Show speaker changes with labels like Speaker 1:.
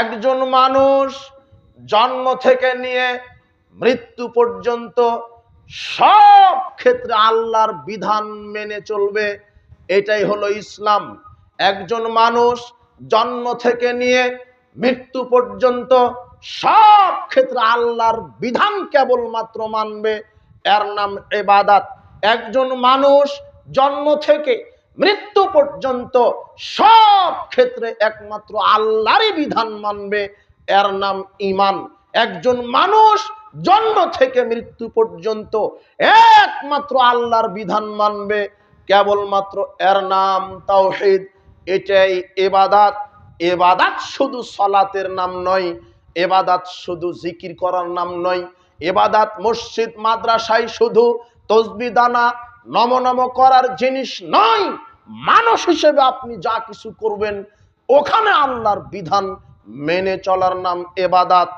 Speaker 1: একজন মানুষ জন্ম থেকে নিয়ে মৃত্যু পর্যন্ত সব ক্ষেত্রে আল্লাহর বিধান মেনে চলবে, এটাই হলো ইসলাম। একজন মানুষ জন্ম থেকে নিয়ে মৃত্যু পর্যন্ত সব ক্ষেত্রে আল্লাহর বিধান কেবলমাত্র মানবে, এর নাম ইবাদত। একজন মানুষ জন্ম থেকে মৃত্যু পর্যন্ত সব ক্ষেত্রে একমাত্র আল্লাহরই বিধান মানবে, এর নাম ঈমান। একজন মানুষ জন্ম থেকে মৃত্যু পর্যন্ত একমাত্র আল্লাহর বিধান মানবে, কেবলমাত্র, এর নাম তাওহীদ। এটাই ইবাদত। ইবাদত শুধু সালাতের নাম নয়, ইবাদত শুধু জিকির করার নাম নয়, ইবাদত মসজিদ মাদ্রাসায় শুধু তাসবিহ দানা নম নম করার জিনিস নয়। মানুষ হিসেবে আপনি যা কিছু করবেন ওখানে আল্লাহর বিধান মেনে চলার নাম ইবাদত।